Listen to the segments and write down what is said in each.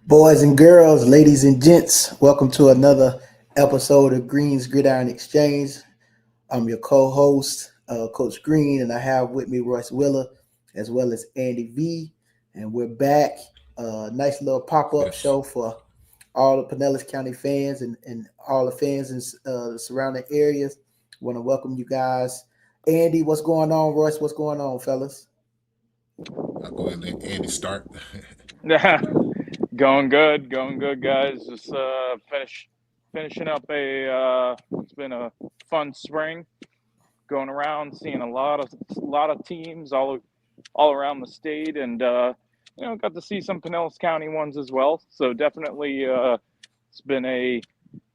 Boys and girls, ladies and gents, welcome to another episode of Green's Gridiron Exchange. I'm your co-host, Coach Green, and I have with me Royce Willer as well as Andy V. And we're back. Nice little pop-up Yes. show for all the Pinellas County fans and all the fans in the surrounding areas. Want to welcome you guys. Andy, what's going on? Royce, what's going on, fellas? I'll go ahead and let Andy start. Yeah, going good, guys. Just finishing up a. It's been a fun spring. Going around, seeing a lot of teams all around the state, and got to see some Pinellas County ones as well. So definitely, it's been a.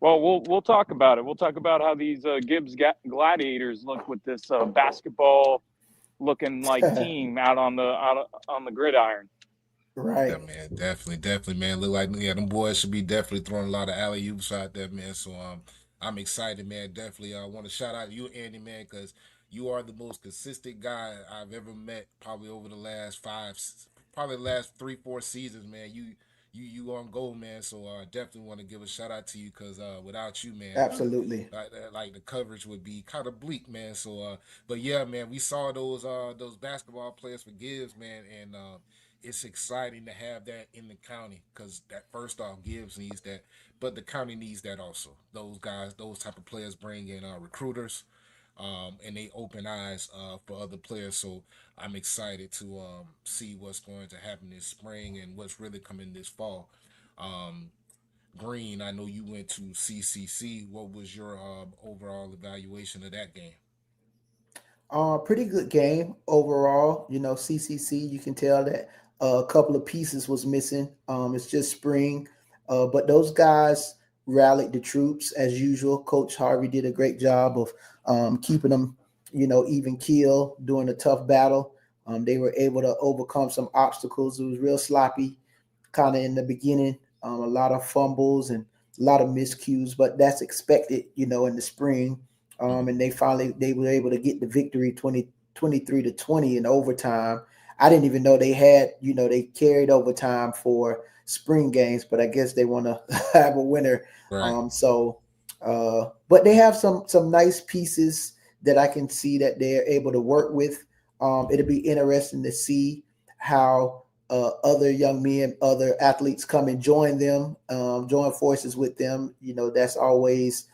Well, we'll talk about it. We'll talk about how these Gibbs Gladiators look with this basketball looking like team on the gridiron. Yeah, Right. man, definitely, man. Look like them boys should be definitely throwing a lot of alley oops out there, man. So I'm excited, man. Definitely, I want to shout out you, Andy, man, because you are the most consistent guy I've ever met. Probably over the last probably the last 3-4 seasons, man. You on go, man. So definitely want to give a shout out to you because without you, man, Absolutely. like the coverage would be kind of bleak, man. So but yeah, man, we saw those basketball players for Gibbs, man, and it's exciting to have that in the county because that first off, Gibbs needs that, but the county needs that also. Those guys, those type of players bring in recruiters, and they open eyes for other players. So I'm excited to see what's going to happen this spring and what's really coming this fall. Um, Green, I know you went to CCC. What was your overall evaluation of that game? Pretty good game overall. CCC. You can tell that a couple of pieces was missing. It's just spring, but those guys rallied the troops as usual. Coach Harvey did a great job of keeping them, even keel during a tough battle. They were able to overcome some obstacles. It was real sloppy, kind of in the beginning. A lot of fumbles and a lot of miscues, but that's expected, in the spring. Mhm. And they were able to get the victory 23-20 in overtime. I didn't even know they had, they carried overtime for spring games, but I guess they want to have a winner. Right. But they have some nice pieces that I can see that they're able to work with. It'll be interesting to see how other young men, other athletes come and join them, join forces with them. That's always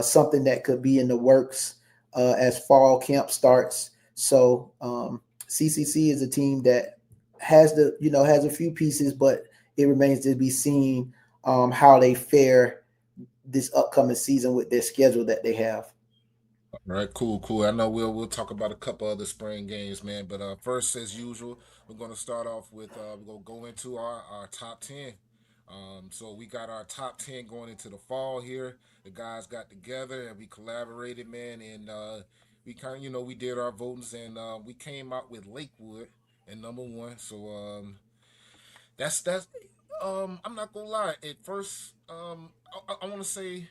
something that could be in the works as fall camp starts. So CCC is a team that has a few pieces, but it remains to be seen how they fare this upcoming season with their schedule that they have. All right, cool. I know we'll talk about a couple other spring games, man. But first, as usual, we're gonna start off with we're gonna go into our top 10. So we got our top 10 going into the fall here. The guys got together and we collaborated, man, and we kind of we did our votings and we came out with Lakewood at number one. So that's I'm not gonna lie. At first, I want to say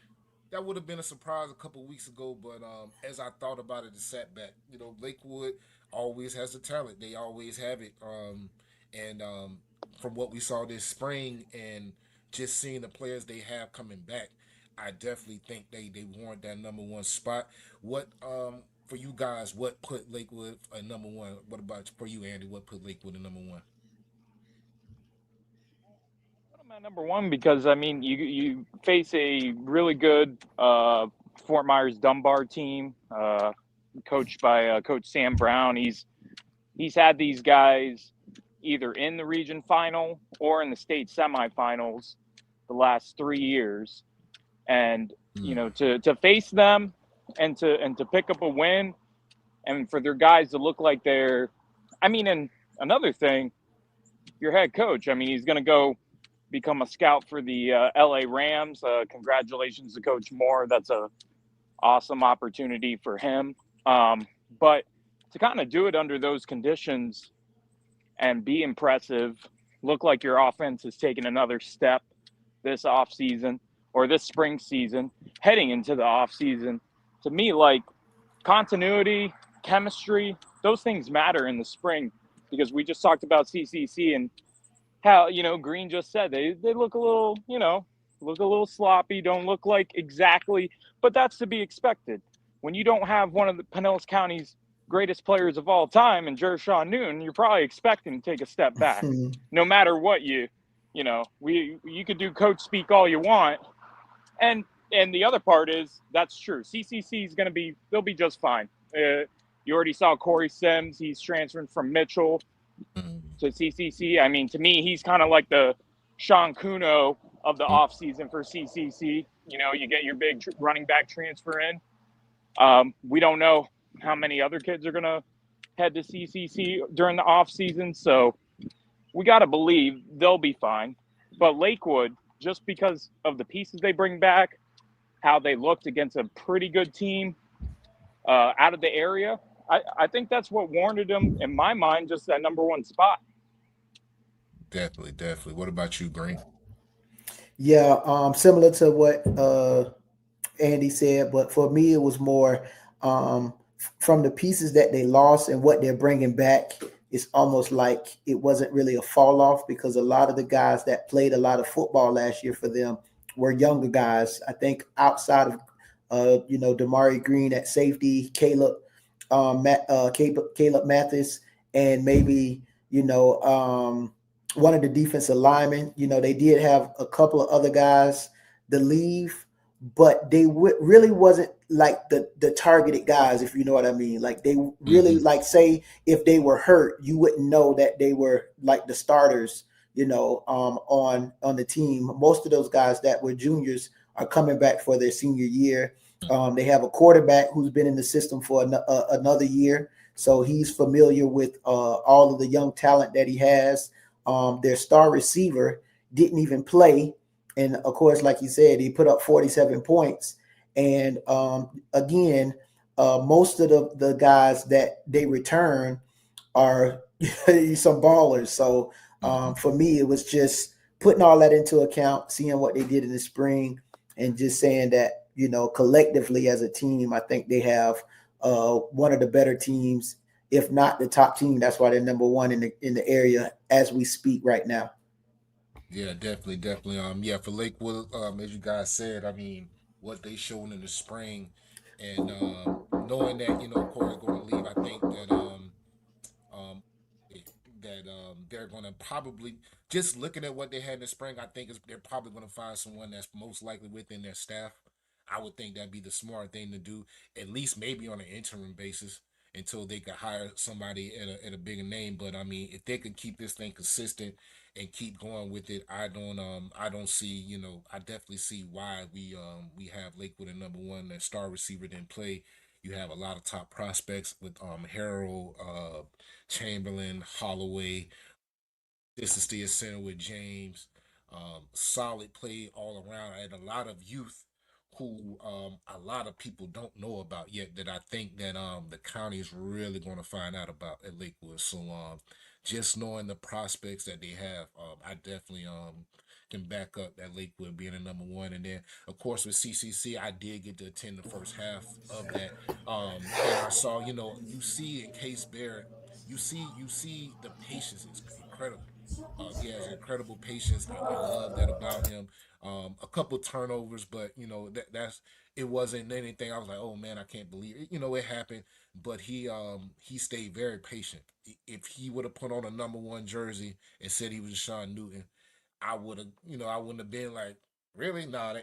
that would have been a surprise a couple weeks ago, but as I thought about it, the setback, Lakewood always has the talent. They always have it. And from what we saw this spring and just seeing the players they have coming back, I definitely think they warrant that number one spot. What for you guys? What put Lakewood at number one? What about for you, Andy? What put Lakewood at number one? I'm at number one because I mean you face a really good Fort Myers Dunbar team, coached by Coach Sam Brown. He's had these guys either in the region final or in the state semifinals the last 3 years, and Hmm. to face them and to pick up a win, and for their guys to look like they're, I mean, and another thing, your head coach, I mean, he's going to go become a scout for the LA Rams. Congratulations to Coach Moore. That's a awesome opportunity for him. But to kind of do it under those conditions and be impressive, look like your offense has taken another step this off season or this spring season, heading into the off season. To me, like continuity, chemistry, those things matter in the spring because we just talked about CCC and how, Green just said, they look a little, look a little sloppy, don't look like exactly, but that's to be expected. When you don't have one of the Pinellas County's greatest players of all time and Jershawn Newton, you're probably expecting to take a step back. No matter what you could do coach speak all you want. And the other part is that's true. CCC is they'll be just fine. You already saw Corey Sims. He's transferring from Mitchell to CCC. I mean, to me, he's kind of like the Sean Kuno of the offseason for CCC. You get your big running back transfer in. We don't know how many other kids are going to head to CCC during the offseason, so we got to believe they'll be fine. But Lakewood, just because of the pieces they bring back, how they looked against a pretty good team out of the area, I think that's what warranted them, in my mind, just that number one spot. Definitely. What about you, Green? Yeah, similar to what Andy said, but for me, it was more from the pieces that they lost and what they're bringing back. It's almost like it wasn't really a fall off, because a lot of the guys that played a lot of football last year for them were younger guys. I think outside of Damari Green at safety, Caleb Mathis, and maybe one of the defensive linemen. They did have a couple of other guys to leave, but they really wasn't like the targeted guys, if you know what I mean. Like they really like, say if they were hurt, you wouldn't know that they were like the starters, on the team. Most of those guys that were juniors are coming back for their senior year. They have a quarterback who's been in the system for another year, so he's familiar with all of the young talent that he has. Their star receiver didn't even play. And of course, like you said, he put up 47 points. And again, most of the guys that they return are some ballers. So for me, it was just putting all that into account, seeing what they did in the spring, and just saying that, collectively as a team, I think they have one of the better teams, if not the top team. That's why they're number one in the area as we speak right now. Yeah, definitely. Yeah, for Lakewood, as you guys said, I mean, what they showed in the spring, and knowing that Corey's going to leave, I think that um, they're going to probably, just looking at what they had in the spring, I think they're probably going to find someone that's most likely within their staff. I would think that'd be the smart thing to do, at least maybe on an interim basis until they could hire somebody at a bigger name. But I mean, if they could keep this thing consistent and keep going with it, I don't see, I definitely see why we have Lakewood at number one. That star receiver didn't play. You have a lot of top prospects with Harold, Chamberlain, Holloway. This is the center with James. Solid play all around. I had a lot of youth who a lot of people don't know about yet, that I think that the county is really going to find out about at Lakewood. So just knowing the prospects that they have, I definitely can back up that Lakewood being a number one. And then of course with CCC, I did get to attend the first half of that, and I saw, you see in Case Barrett, you see the patience is incredible. He has incredible patience. I love that about him. A couple turnovers, but that's it wasn't anything. I was like, oh man, I can't believe it. It happened, but he stayed very patient. If he would have put on a number one jersey and said he was Sean Newton, I would have, I wouldn't have been like, really? Nah,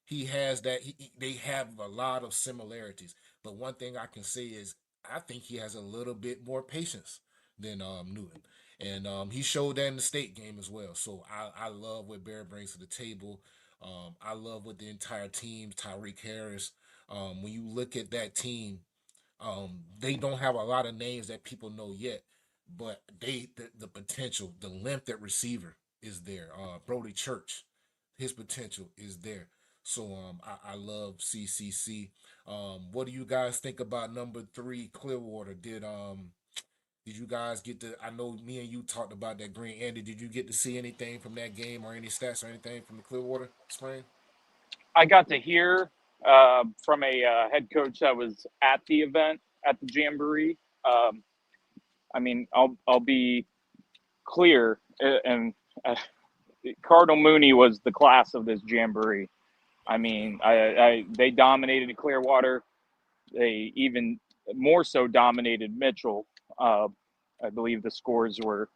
he has that. They have a lot of similarities, but one thing I can say is I think he has a little bit more patience than Newton. And he showed that in the state game as well. So I love what Bear brings to the table. I love what the entire team, Tyreek Harris. When you look at that team, they don't have a lot of names that people know yet, but the potential, the length at receiver is there. Brody Church, his potential is there. So I love CCC. What do you guys think about number 3 Clearwater? Did you guys get to? I know me and you talked about that, Green. Andy, did you get to see anything from that game, or any stats or anything from the Clearwater spring? I got to hear from a head coach that was at the event at the Jamboree. I mean, I'll be clear, and Cardinal Mooney was the class of this jamboree. I mean, they dominated Clearwater. They even more so dominated Mitchell. I believe the scores were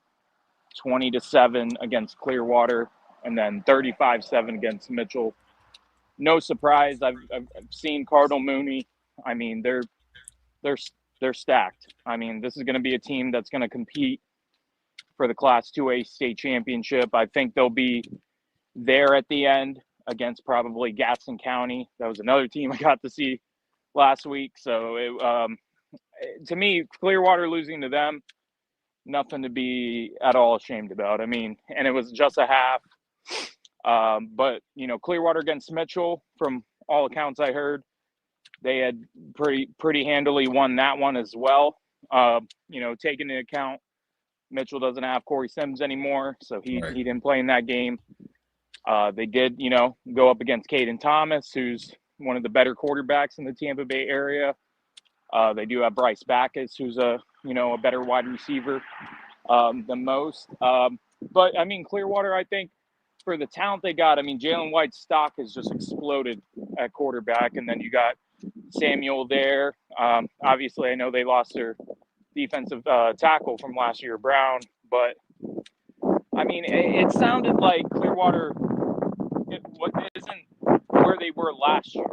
20-7 against Clearwater, and then 35-7 against Mitchell. No surprise. I've seen Cardinal Mooney. I mean, they're stacked. I mean, this is going to be a team that's going to compete for the Class 2A state championship. I think they'll be there at the end against probably Gaston County. That was another team I got to see last week. So to me, Clearwater losing to them, nothing to be at all ashamed about. I mean, and it was just a half. But, you know, Clearwater against Mitchell, from all accounts I heard, they had pretty handily won that one as well. You know, taking into account Mitchell doesn't have Corey Sims anymore, so he didn't play in that game. They did, you know, go up against Caden Thomas, who's one of the better quarterbacks in the Tampa Bay area. They do have Bryce Backus, who's a better wide receiver than most. But I mean, Clearwater, I think, for the talent they got, I mean, Jalen White's stock has just exploded at quarterback, and then you got Samuel there. Obviously, I know they lost their defensive tackle from last year, Brown, but I mean, it sounded like Clearwater isn't where they were last year.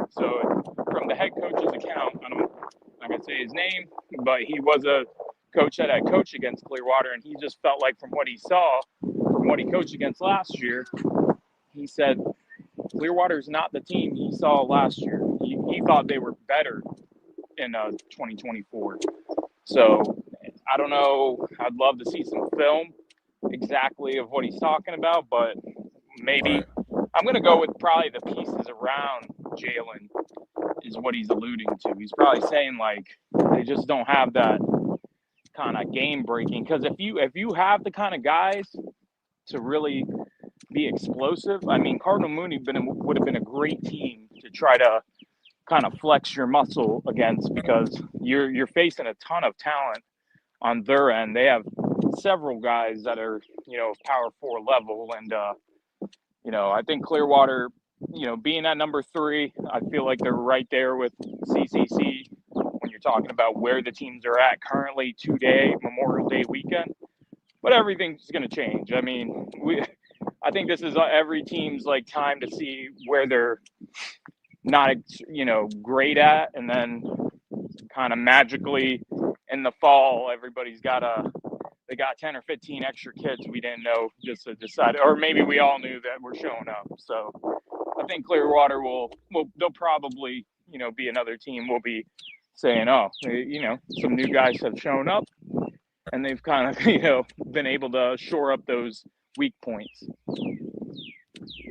So from the head coach's account, I'm not going to say his name, but he was a coach that had coached against Clearwater, and he just felt like from what he saw, from what he coached against last year, he said Clearwater's not the team he saw last year. He thought they were better in 2024. So I don't know. I'd love to see some film exactly of what he's talking about, but maybe I'm going to go with probably the pieces around Jalen is what he's alluding to. He's probably saying like they just don't have that kind of game breaking, because if you have the kind of guys to really be explosive, I mean, Cardinal Mooney would have been a great team to try to kind of flex your muscle against, because you're facing a ton of talent on their end. They have several guys that are, you know, Power 4 level, and you know, I think Clearwater, you know, being at number 3, I feel like they're right there with CCC when you're talking about where the teams are at currently today, Memorial Day weekend. But everything's going to change. I mean, I think this is every team's like time to see where they're not, you know, great at, and then kind of magically in the fall, everybody's got they got 10 or 15 extra kids we didn't know just to decide, or maybe we all knew that were showing up. So I think Clearwater they'll probably, you know, be another team will be saying, oh, you know, some new guys have shown up, and they've kind of, you know, been able to shore up those weak points.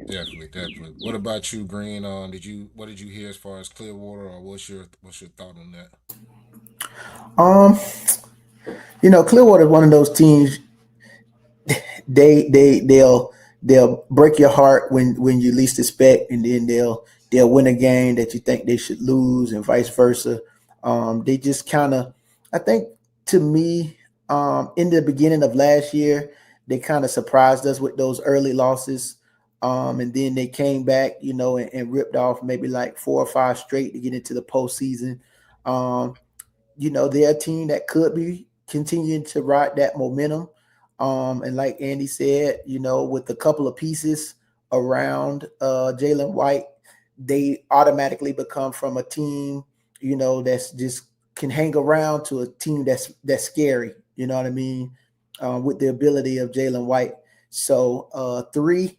Definitely. What about you, Green? What did you hear as far as Clearwater, or what's your thought on that? You know, Clearwater is one of those teams. They'll break your heart when you least expect, and then they'll win a game that you think they should lose, and vice versa. They just kind of, I think, to me, in the beginning of last year, they kind of surprised us with those early losses. And then they came back, you know, and ripped off maybe like 4 or 5 straight to get into the postseason. You know, they're a team that could be continuing to ride that momentum. And like Andy said, you know, with a couple of pieces around Jalen White, they automatically become from a team, you know, that's just can hang around to a team that's scary. You know what I mean? With the ability of Jalen White. So 3,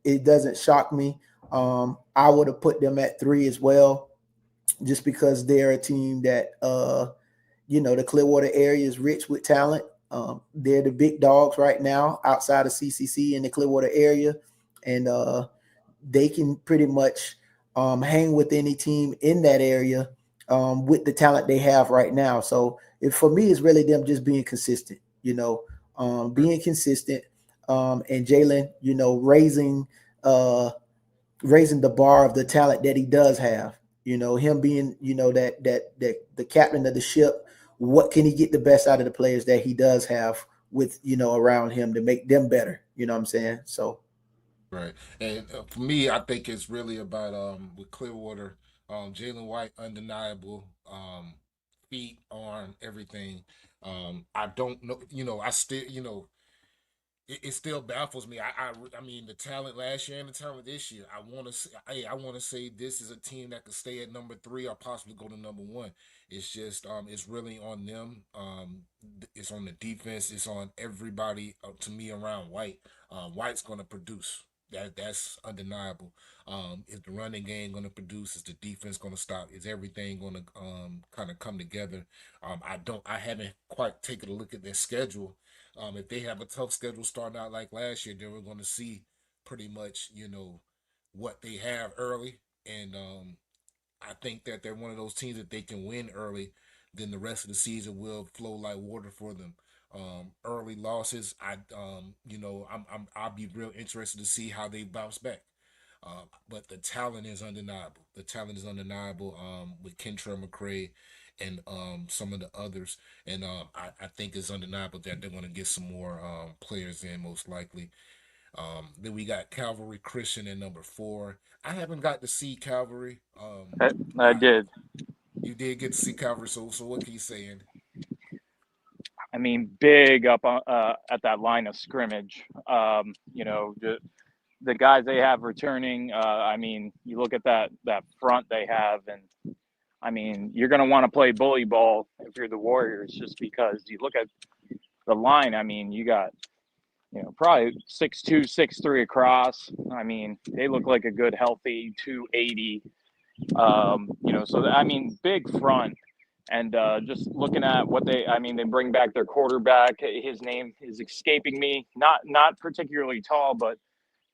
it doesn't shock me. I would have put them at 3 as well, just because they're a team that, you know, the Clearwater area is rich with talent. They're the big dogs right now outside of CCC in the Clearwater area, and they can pretty much hang with any team in that area with the talent they have right now. So for me, it's really them just being consistent, you know, being consistent, and Jalen, you know, raising the bar of the talent that he does have. You know, him being, you know, that the captain of the ship. What can he get the best out of the players that he does have with around him to make them better. You know what I'm saying? So Right. And for me, I think it's really about with Clearwater, Jalen White, undeniable, feet, arm, everything. I don't know, I still, it still baffles me. I mean, the talent last year and the talent this year. I want to say this is a team that could stay at number 3 or possibly go to number 1. It's just it's really on them. It's on the defense. It's on everybody. To me, around White. White's going to produce. That's undeniable. Is the running game going to produce? Is the defense going to stop? Is everything going to kind of come together? I haven't quite taken a look at their schedule. If they have a tough schedule starting out like last year, then we're going to see pretty much, what they have early. And I think that they're one of those teams that they can win early, then the rest of the season will flow like water for them. Early losses, I'll be real interested to see how they bounce back. But the talent is undeniable. The talent is undeniable with Kentrell McCray and some of the others. And I think it's undeniable that they're going to get some more players in, most likely. Then we got Calvary Christian in number 4. I haven't got to see Calvary. I did. You did get to see Calvary, so what can you say? I mean, big up on, at that line of scrimmage. The guys they have returning. I mean, you look at that front they have, and I mean, you're going to want to play bully ball if you're the Warriors, just because you look at the line. I mean, you got probably 6'2", 6'3" across. I mean, they look like a good healthy 280. So I mean, big front. And just looking at what they bring back their quarterback. His name is escaping me. Not particularly tall, but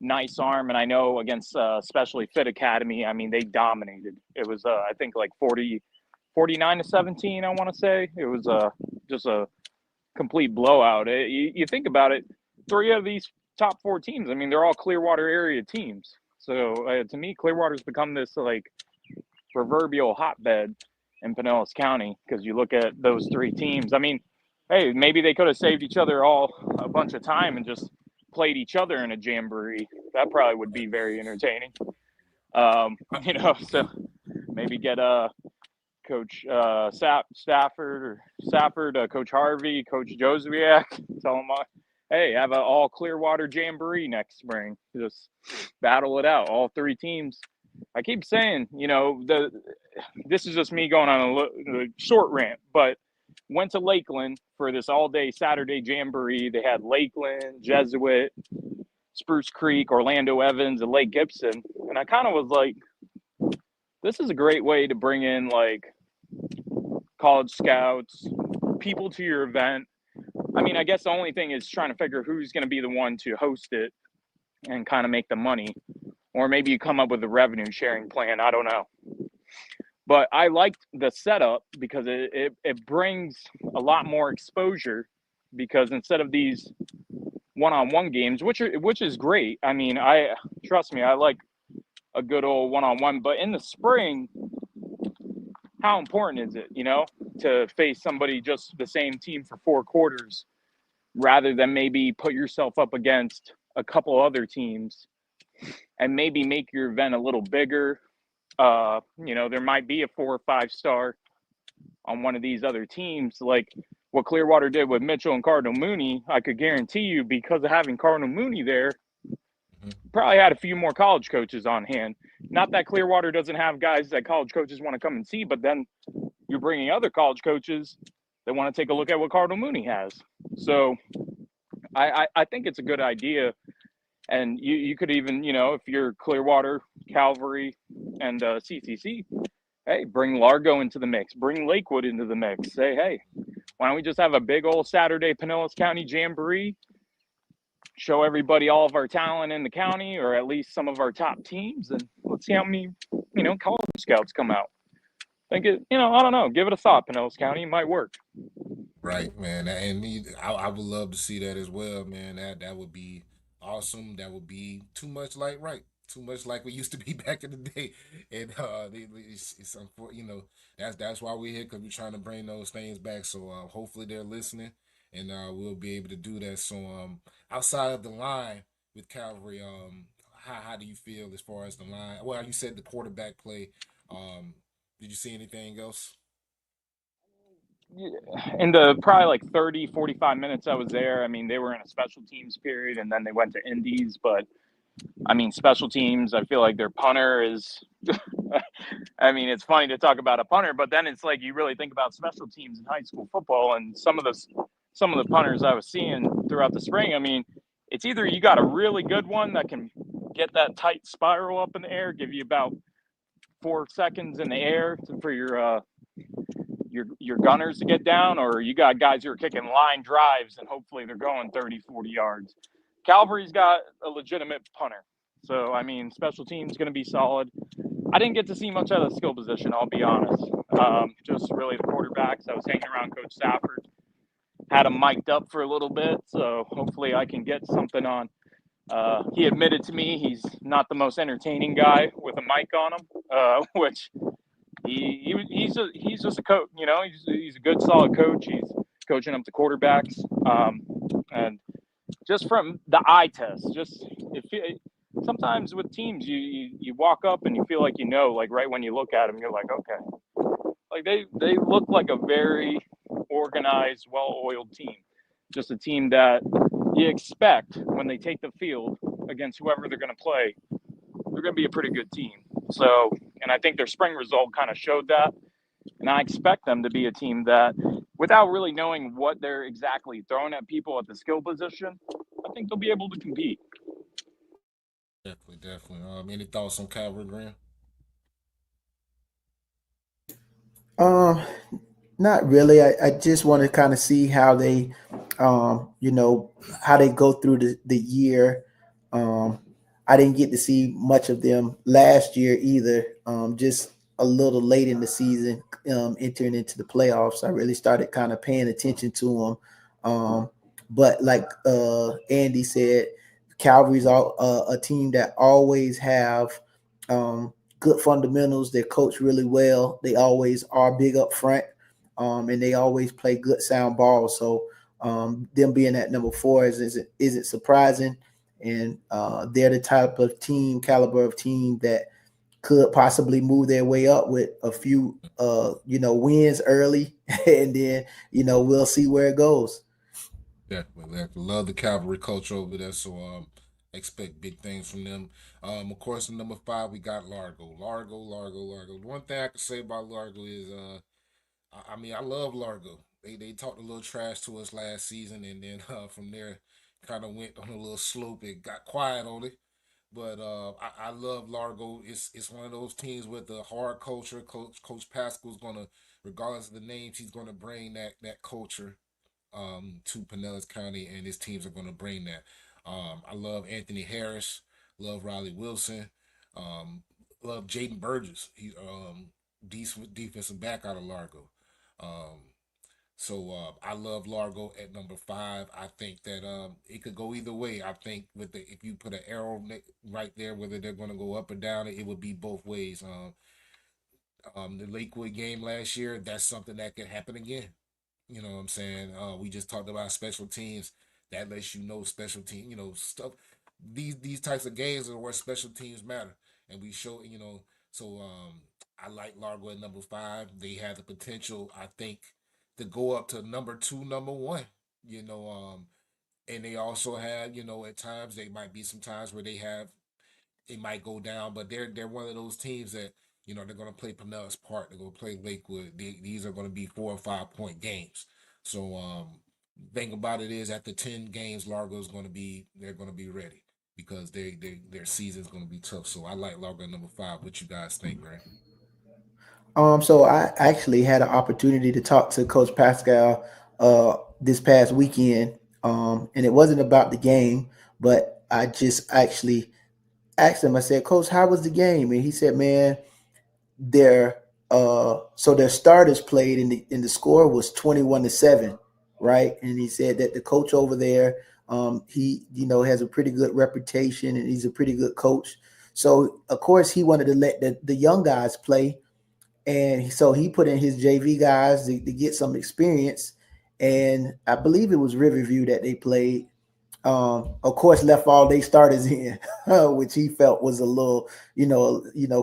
nice arm. And I know against Specially Fit Academy, I mean, they dominated. It was, I think, like 49-17, I want to say. It was just a complete blowout. You think about it, 3 of these top 4 teams, I mean, they're all Clearwater area teams. So to me, Clearwater's become this, like, proverbial hotbed in Pinellas County, because you look at those 3 teams. I mean, hey, maybe they could have saved each other all a bunch of time and just played each other in a jamboree. That probably would be very entertaining. So maybe get Coach Stafford, Coach Harvey, Coach Joswiak, tell them, hey, have an all Clearwater jamboree next spring. Just battle it out, all 3 teams. I keep saying, this is just me going on a short rant, but went to Lakeland for this all-day Saturday jamboree. They had Lakeland, Jesuit, Spruce Creek, Orlando Evans, and Lake Gibson. And I kind of was like, this is a great way to bring in, like, college scouts, people to your event. I mean, I guess the only thing is trying to figure who's going to be the one to host it and kind of make the money. Or maybe you come up with a revenue sharing plan. I don't know. But I liked the setup because it brings a lot more exposure, because instead of these one-on-one games, which is great. I mean, trust me, I like a good old one-on-one. But in the spring, how important is it, to face somebody, just the same team for 4 quarters, rather than maybe put yourself up against a couple other teams and maybe make your event a little bigger. There might be a 4 or 5 star on one of these other teams, like what Clearwater did with Mitchell and Cardinal Mooney. I could guarantee you, because of having Cardinal Mooney there, probably had a few more college coaches on hand. Not that Clearwater doesn't have guys that college coaches want to come and see, but then you're bringing other college coaches that want to take a look at what Cardinal Mooney has. So I think it's a good idea. And you could even, if you're Clearwater, Calvary, and CCC, hey, bring Largo into the mix. Bring Lakewood into the mix. Say, hey, why don't we just have a big old Saturday Pinellas County Jamboree? Show everybody all of our talent in the county, or at least some of our top teams, and let's see how many, college scouts come out. I don't know. Give it a thought, Pinellas County. It might work. Right, man. And I would love to see that as well, man. That would be awesome. That would be too much too much like we used to be back in the day. And it's unfortunate, that's why we're here, because we're trying to bring those things back. So hopefully they're listening, and we'll be able to do that. So outside of the line with Calvary, how do you feel as far as the line? Well, you said the quarterback play. Did you see anything else? In the probably like 30, 45 minutes I was there, I mean, they were in a special teams period and then they went to Indies. But I mean, special teams, I feel like their punter is, I mean, it's funny to talk about a punter, but then it's like you really think about special teams in high school football, and some of the punters I was seeing throughout the spring, I mean, it's either you got a really good one that can get that tight spiral up in the air, give you about 4 seconds in the air for your gunners to get down, or you got guys who are kicking line drives and hopefully they're going 30, 40 yards. Calvary's got a legitimate punter. So, I mean, special teams going to be solid. I didn't get to see much of the skill position, I'll be honest. Just really the quarterbacks. I was hanging around Coach Stafford. Had him mic'd up for a little bit, so hopefully I can get something on. He admitted to me he's not the most entertaining guy with a mic on him, which he's just a coach, you know. He's a good, solid coach. He's coaching up the quarterbacks, and just from the eye test, just sometimes with teams, you walk up and you feel like, you know, like right when you look at them, you're like, okay, like they look like a very organized, well-oiled team, just a team that you expect when they take the field against whoever they're going to play, they're going to be a pretty good team. So, and I think their spring result kind of showed that. And I expect them to be a team that, without really knowing what they're exactly throwing at people at the skill position, I think they'll be able to compete. Definitely. Any thoughts on Calvary Graham? Um, Not really. I just want to kind of see how they, how they go through the year. I didn't get to see much of them last year either. Just a little late in the season, entering into the playoffs, I really started kind of paying attention to them. But like Andy said, Calvary's a team that always have good fundamentals. They coach really well. They always are big up front, and they always play good sound ball. So them being at number 4 isn't surprising. And they're the type of caliber of team that could possibly move their way up with a few, wins early, and then we'll see where it goes. Definitely. Love the Calvary culture over there. So expect big things from them. Of course, in number 5 we got Largo. Largo. The one thing I can say about Largo is I mean, I love Largo. They talked a little trash to us last season, and then from there, kind of went on a little slope and got quiet on it. But I love Largo. It's one of those teams with the hard culture. Coach Pascal's gonna, regardless of the names, he's gonna bring that culture to Pinellas County, and his teams are gonna bring that. I love Anthony Harris. Love Riley Wilson. Love Jaden Burgess. He's decent defensive back out of Largo. Um, so I love Largo at number 5. I think that it could go either way. I think if you put an arrow right there, whether they're going to go up or down, it would be both ways. The Lakewood game last year, that's something that could happen again. You know what I'm saying? We just talked about special teams. That lets you know special team, stuff. These types of games are where special teams matter, and we show, So I like Largo at number 5. They have the potential, I think, to go up to number 2, number 1. And they also have, at times they might be some times where it might go down, but they're one of those teams that they're going to play Pinellas Park, they're going to play Lakewood. These are going to be 4 or 5 point games. So thing about it is, after 10 games, Largo's they're going to be ready because their season's going to be tough. So I like Largo at number 5. What you guys think, Grant? So I actually had an opportunity to talk to Coach Pascal this past weekend, and it wasn't about the game, but I just actually asked him. I said, "Coach, how was the game?" And he said, "Man, their starters played, and the score was 21-7, right?" And he said that the coach over there, he has a pretty good reputation, and he's a pretty good coach. So of course he wanted to let the young guys play. And so he put in his JV guys to get some experience. and I believe it was Riverview that they played. Of course, left all they starters in, which he felt was a little,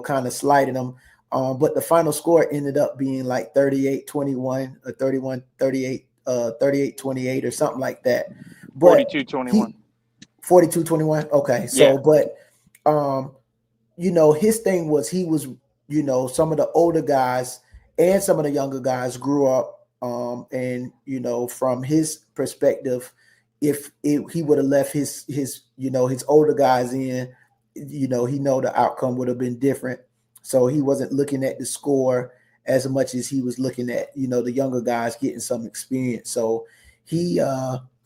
kind of slighting them. But the final score ended up being like 38-21 or 31-38, 38-28 or something like that. But 42-21. 42-21. Okay. Yeah. So, but, his thing was he was, some of the older guys and some of the younger guys grew up. And, from his perspective, if he would have left his older guys in, he know the outcome would have been different. So he wasn't looking at the score as much as he was looking at, the younger guys getting some experience. So he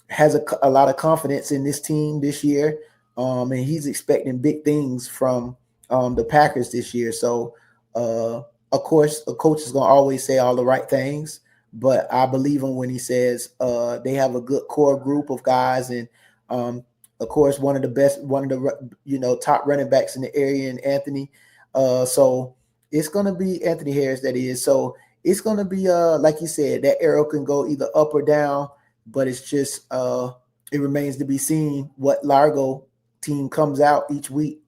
has a lot of confidence in this team this year. And he's expecting big things from the Packers this year. So, of course, a coach is going to always say all the right things, but I believe him when he says they have a good core group of guys, and of course, one of the top running backs in the area, in Anthony. So it's going to be Anthony Harris, that is. So it's going to be like you said, that arrow can go either up or down, but it's just it remains to be seen what Largo team comes out each week.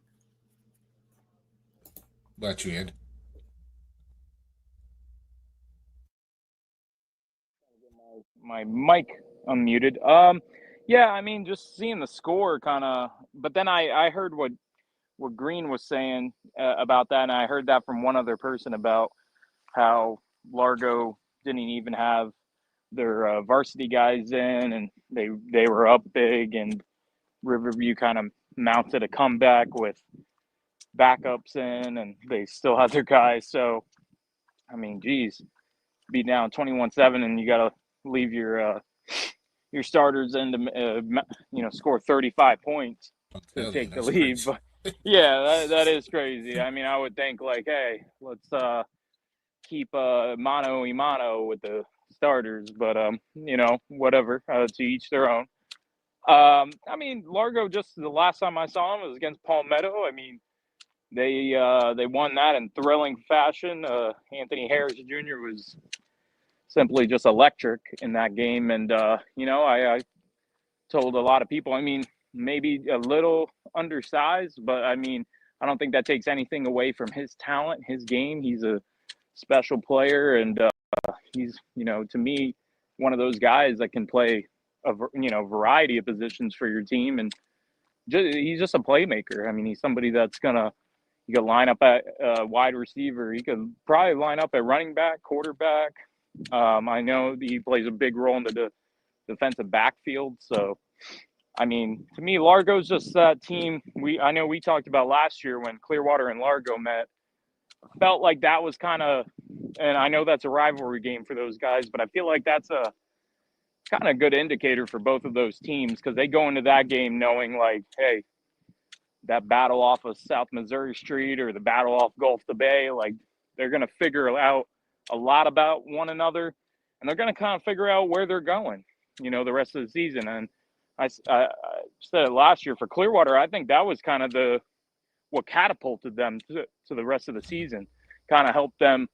About you, Ed. My mic unmuted. Yeah, I mean, just seeing the score kind of, but then I heard what Green was saying about that, and I heard that from one other person about how Largo didn't even have their varsity guys in, and they were up big, and Riverview kind of mounted a comeback with backups in, and they still had their guys. So, I mean, geez, be down 21-7, and you got to leave your starters in to score 35 points to You, take the that's lead. crazy. But yeah, that is crazy. I mean, I would think like, hey, let's keep mano y mano with the starters, but whatever, to each their own. I mean, Largo, just the last time I saw him was against Palmetto. I mean, they won that in thrilling fashion. Anthony Harris Jr. was simply just electric in that game, and I told a lot of people, I mean, maybe a little undersized, but I mean, I don't think that takes anything away from his talent, his game. He's a special player, and he's, to me, one of those guys that can play a variety of positions for your team, and he's just a playmaker. I mean, he's somebody that's gonna you could line up at wide receiver. He could probably line up at running back, quarterback. I know he plays a big role in the defensive backfield. So, I mean, to me, Largo's just that team. I know we talked about last year when Clearwater and Largo met. Felt like that was kind of, and I know that's a rivalry game for those guys, but I feel like that's a kind of good indicator for both of those teams, because they go into that game knowing like, hey, that battle off of South Missouri Street or the battle off Gulf to Bay, like they're going to figure out a lot about one another, and they're going to kind of figure out where they're going, the rest of the season. And I said it last year for Clearwater. I think that was kind of what catapulted them to the rest of the season, kind of helped them,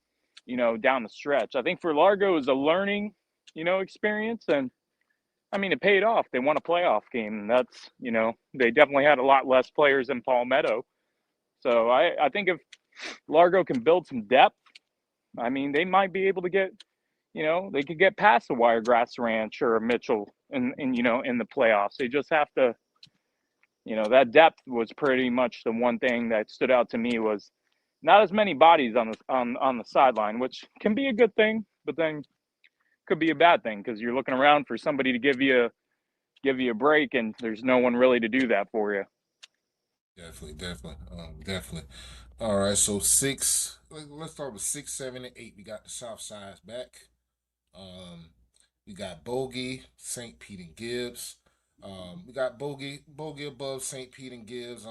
down the stretch. I think for Largo is a learning, experience, and I mean, it paid off. They won a playoff game. And that's, they definitely had a lot less players than Palmetto. So I think if Largo can build some depth, I mean, they might be able to get, they could get past the Wiregrass Ranch or a Mitchell in the playoffs. They just have to, that depth was pretty much the one thing that stood out to me, was not as many bodies on the sideline, which can be a good thing, but then could be a bad thing because you're looking around for somebody to give you a break, and there's no one really to do that for you. Definitely. All right, so six. Let's start with 6, 7, and 8. We got the South Sides back. Um, we got Bogey, St. Pete, and Gibbs. We got Bogey above St. Pete and Gibbs.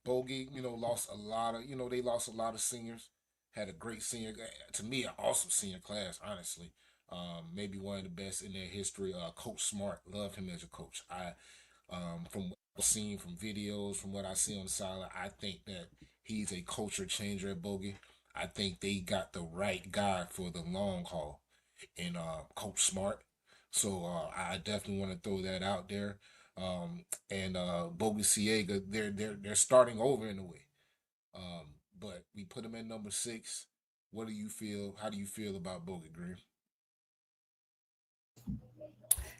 Bogey, lost a lot of, they lost a lot of seniors. Had a great senior, to me, an awesome senior class, honestly. Maybe one of the best in their history. Coach Smart, love him as a coach. From what I've seen from videos, from what I see on the sideline, I think that he's a culture changer at Bogey. I think they got the right guy for the long haul in Coach Smart. So I definitely want to throw that out there. And Bogey Ciega, they're starting over in a way. But we put them at number 6. What do you feel? How do you feel about Bogey Green?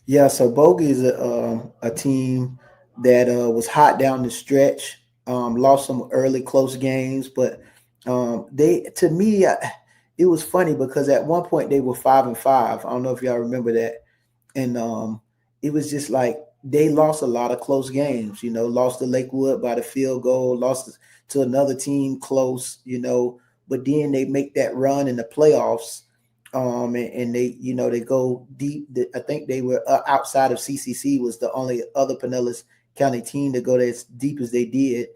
Yeah, so Bogey is a team that was hot down the stretch. Lost some early close games, but they to me it was funny because at one point they were 5-5. I don't know if y'all remember that, and it was just like they lost a lot of close games. Lost to Lakewood by the field goal, lost to another team close. But then they make that run in the playoffs, and they go deep. I think they were outside of CCC was the only other Pinellas County team to go as deep as they did.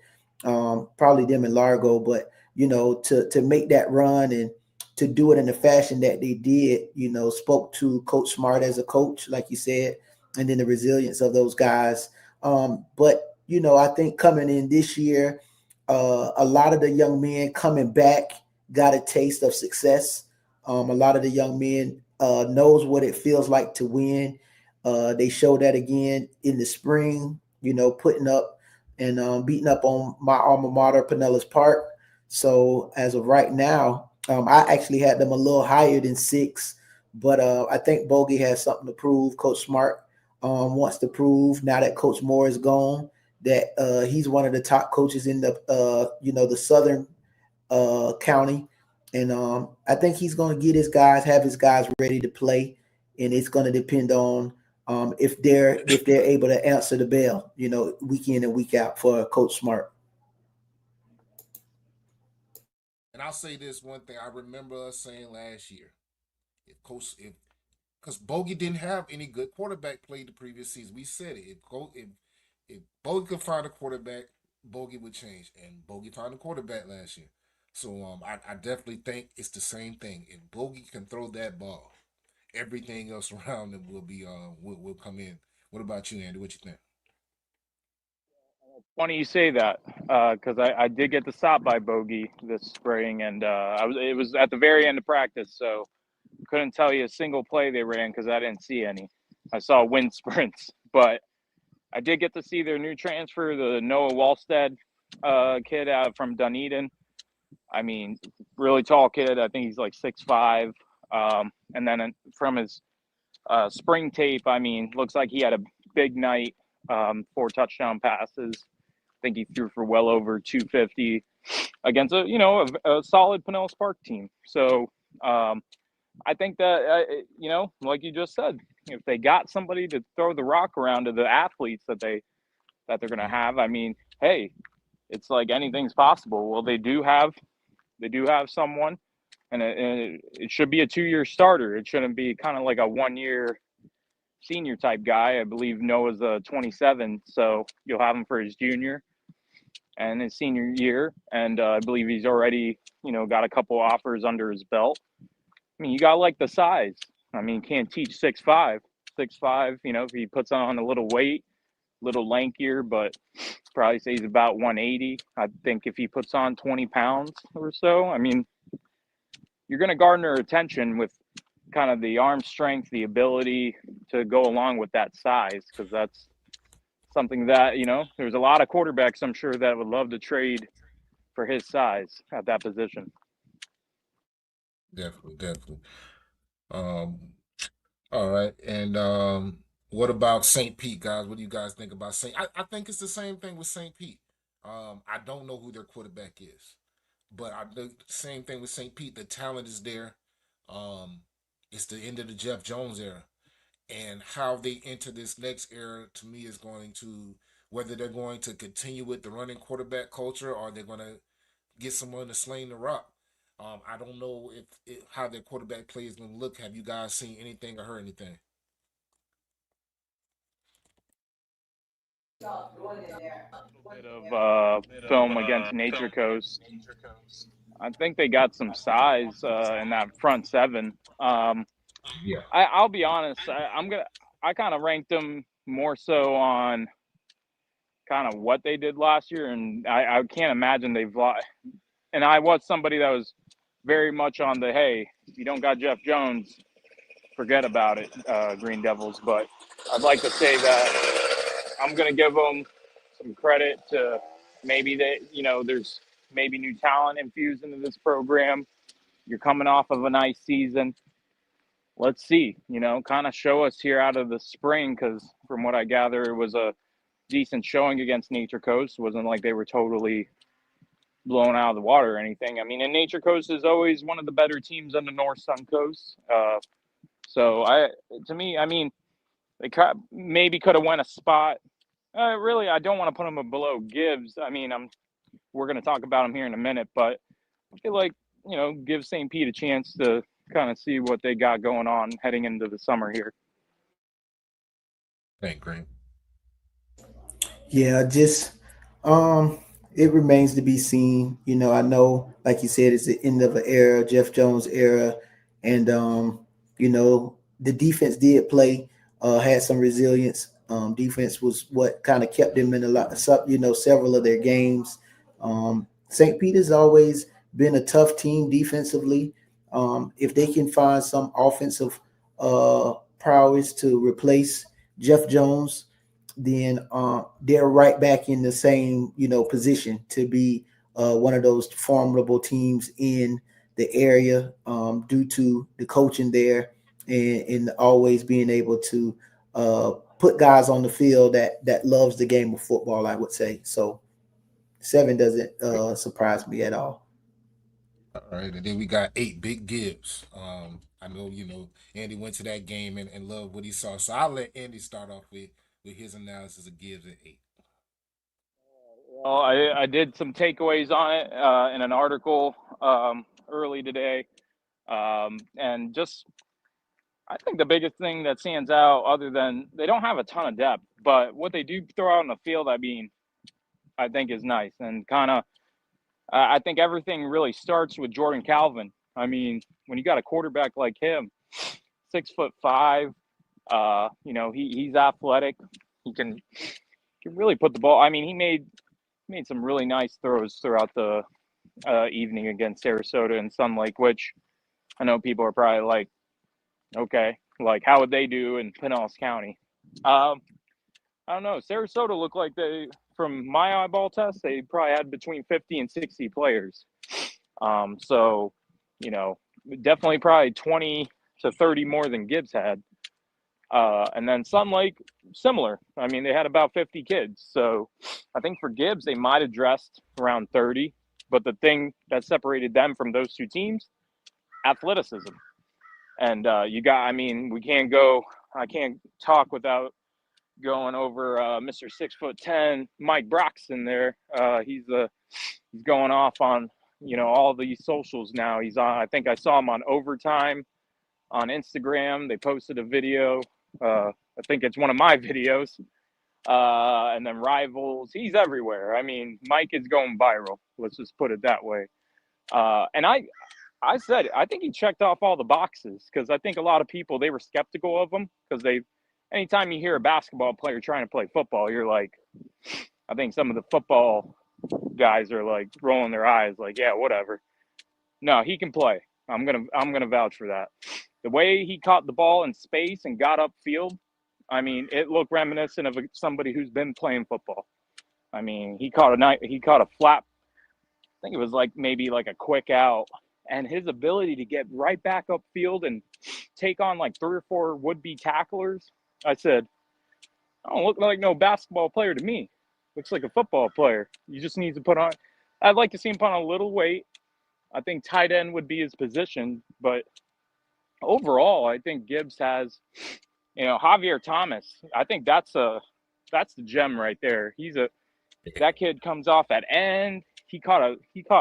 Probably them and Largo, but to make that run and to do it in the fashion that they did, spoke to Coach Smart as a coach, like you said, and then the resilience of those guys. But I think coming in this year, a lot of the young men coming back got a taste of success. A lot of the young men knows what it feels like to win. They showed that again in the spring, putting up and beating up on my alma mater, Pinellas Park. So as of right now, I actually had them a little higher than 6, but I think Bogey has something to prove. Coach Smart wants to prove now that Coach Moore is gone that he's one of the top coaches in the southern county, and I think he's going to have his guys ready to play, and it's going to depend on if they're able to answer the bell, week in and week out for Coach Smart. And I'll say this one thing: I remember us saying last year, if because Bogey didn't have any good quarterback play the previous season. We said it. If Bogey could find a quarterback, Bogey would change, and Bogey found a quarterback last year. So I definitely think it's the same thing. If Bogey can throw that ball, everything else around him will come in. What about you, Andy? What you think? Funny you say that because I did get to stop by Bogey this spring, and it was at the very end of practice, so couldn't tell you a single play they ran because I didn't see any. I saw wind sprints, but I did get to see their new transfer, the Noah Walstead kid out from Dunedin. I mean, really tall kid. I think he's like 6'5". And then from his spring tape, I mean, looks like he had a big night, 4 touchdown passes. I think he threw for well over 250 against a solid Pinellas Park team. So I think that like you just said, if they got somebody to throw the rock around to the athletes that they're going to have, I mean, hey, it's like anything's possible. Well, they do have someone, and it should be a 2-year starter. It shouldn't be kind of like a 1-year senior type guy. I believe Noah's 27, so you'll have him for his junior and his senior year, and I believe he's already got a couple offers under his belt. I mean, you got to like the size. I mean, can't teach 6'5". 6'5", if he puts on a little weight, little lankier, but probably say he's about 180. I think if he puts on 20 pounds or so, I mean, you're going to garner attention with kind of the arm strength, the ability to go along with that size, because that's something that, there's a lot of quarterbacks, I'm sure, that would love to trade for his size at that position. Definitely, definitely. Um, all right, and what about St. Pete, guys? What do you guys think about St.? I think it's the same thing with St. Pete. I don't know who their quarterback is, but I do the same thing with St. Pete. The talent is there. Um, it's the end of the Jeff Jones era, and how they enter this next era to me is going to whether they're going to continue with the running quarterback culture or they're going to get someone to sling the rock. I don't know if how their quarterback play is going to look. Have you guys seen anything or heard anything? Bit of film against Nature Coast. I think they got some size in that front seven. Yeah. I'll be honest. I kind of ranked them more so on kind of what they did last year, and I can't imagine they've lost. And I was somebody that was very much on the, hey, if you don't got Jeff Jones, forget about it, Green Devils. But I'd like to say that I'm going to give them some credit to maybe there's maybe new talent infused into this program. You're coming off of a nice season. Let's see, kind of show us here out of the spring, because from what I gather, it was a decent showing against Nature Coast. It wasn't like they were totally blown out of the water or anything. I mean, and Nature Coast is always one of the better teams on the North Sun Coast. So they maybe could have went a spot. Really, I don't want to put them below Gibbs. I mean, we're going to talk about them here in a minute, but I feel like, give St. Pete a chance to kind of see what they got going on heading into the summer here. Thank Green. Yeah, just it remains to be seen. I know, like you said, it's the end of an era, Jeff Jones era, and the defense did play, had some resilience. Defense was what kind of kept them in several of their games. St. Peter's always been a tough team defensively. If they can find some offensive prowess to replace Jeff Jones, then they're right back in the same position to be one of those formidable teams in the area, due to the coaching there and always being able to put guys on the field that loves the game of football, I would say. So 7 doesn't surprise me at all. All right, and then we got 8 Big Gibbs. I know Andy went to that game and loved what he saw, so I'll let Andy start off with his analysis of Gibbs at 8. Well, I did some takeaways on it in an article early today, and just I think the biggest thing that stands out, other than they don't have a ton of depth, but what they do throw out on the field, I think is nice, and kind of I think everything really starts with Jordan Calvin. I mean, when you got a quarterback like him, 6'5", he's athletic. He can really put the ball. I mean, he made some really nice throws throughout the evening against Sarasota and Sun Lake, which I know people are probably like, okay, like how would they do in Pinellas County? I don't know. Sarasota looked like from my eyeball test, they probably had between 50 and 60 players. So, definitely probably 20 to 30 more than Gibbs had. And then Sun Lake, similar. I mean, they had about 50 kids. So I think for Gibbs, they might have dressed around 30. But the thing that separated them from those two teams, athleticism. And I can't talk without going over Mr. 6'10", Mike Broxton there. He's going off on, all these socials now. He's on, I think I saw him on Overtime on Instagram. They posted a video. I think it's one of my videos. And then Rivals. He's everywhere. I mean, Mike is going viral. Let's just put it that way. And I said, I think he checked off all the boxes, because I think a lot of people, they were skeptical of him, because anytime you hear a basketball player trying to play football, you're like, I think some of the football guys are like rolling their eyes like, yeah, whatever. No, he can play. I'm gonna vouch for that. The way he caught the ball in space and got upfield, I mean, it looked reminiscent of somebody who's been playing football. I mean, he caught a flap. I think it was maybe a quick out, and his ability to get right back upfield and take on 3 or 4 would-be tacklers. I said, I don't look like no basketball player to me. Looks like a football player. You just need to put on. I'd like to see him put on a little weight. I think tight end would be his position, but overall, I think Gibbs has, Javier Thomas. I think that's the gem right there. That kid comes off at end. He caught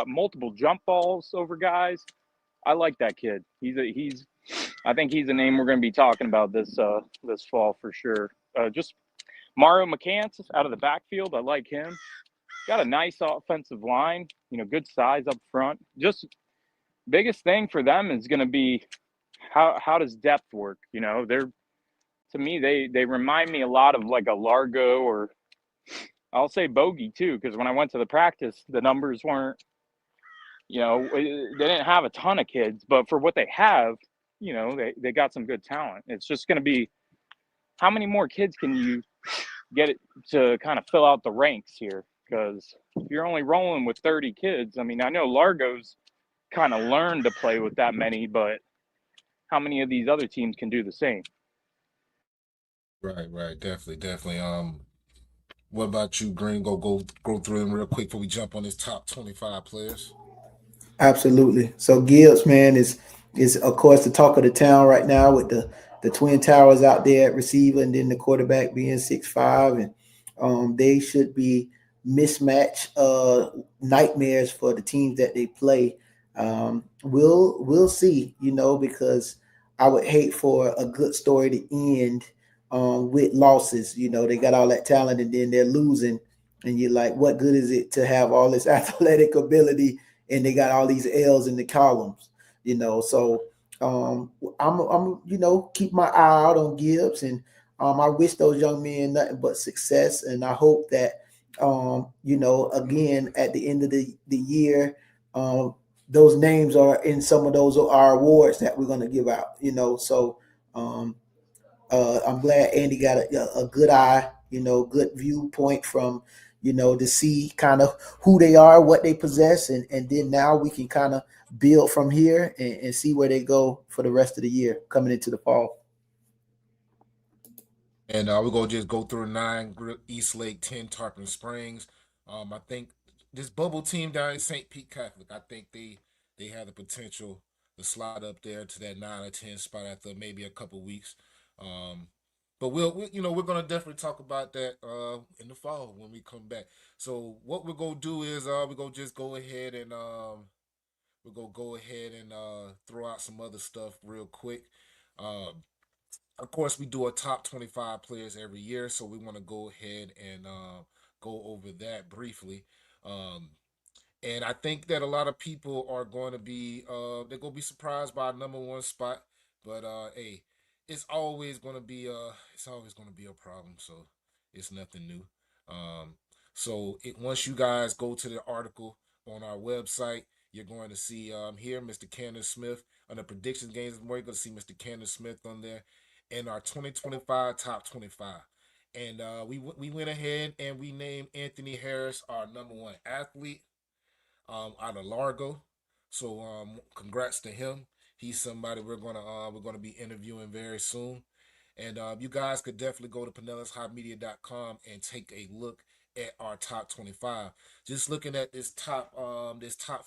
multiple jump balls over guys. I like that kid. I think he's a name we're going to be talking about this fall for sure. Just Mario McCants out of the backfield. I like him. Got a nice offensive line. Good size up front. Just biggest thing for them is going to be how does depth work? They're, to me, they remind me a lot of a Largo, or I'll say Bogey too, because when I went to the practice, the numbers weren't, they didn't have a ton of kids, but for what they have, you know, they got some good talent. It's just going to be how many more kids can you get it to kind of fill out the ranks here? Because if you're only rolling with 30 kids, I mean, I know Largo's kind of learned to play with that many, but how many of these other teams can do the same? Right, definitely. What about you, Green? Go through them real quick before we jump on this top 25 players. Absolutely. So Gibbs, man, is of course the talk of the town right now with the twin towers out there at receiver, and then the quarterback being 6'5", and they should be mismatch nightmares for the teams that they play. We'll see, you know, because I would hate for a good story to end with losses. You know, they got all that talent and then they're losing, and you're like, what good is it to have all this athletic ability and they got all these L's in the columns, you know? So I'm you know, keep my eye out on Gibbs, and I wish those young men nothing but success, and I hope that you know, again at the end of the year, those names are in some of those our awards that we're going to give out, you know. So um, I'm glad Andy got a good eye, you know, good viewpoint from, you know, to see kind of who they are, what they possess, and then now we can kind of build from here and see where they go for the rest of the year coming into the fall. And we're going to just go through 9 East Lake, 10 Tarpon Springs. I think this bubble team down in St. Pete Catholic, I think they have the potential to slide up there to that 9 or 10 spot after maybe a couple weeks. But you know, we're going to definitely talk about that in the fall when we come back. So what we're going to do is we're going to just go ahead and throw out some other stuff real quick. Of course, we do a top 25 players every year, so we want to go ahead and go over that briefly. Um, and I think that a lot of people are going to be they're going to be surprised by our number one spot. But hey, it's always going to be a problem. So it's nothing new. Um, once you guys go to the article on our website, you're going to see here Mr. Candace Smith on the predictions games. More, you're going to see Mr. Candace Smith on there in our 2025 top 25. And we went ahead and we named Anthony Harris our number one athlete out of Largo. So congrats to him. He's somebody we're gonna be interviewing very soon. And you guys could definitely go to PinellasHighMedia.com and take a look at our top 25. Just looking at this top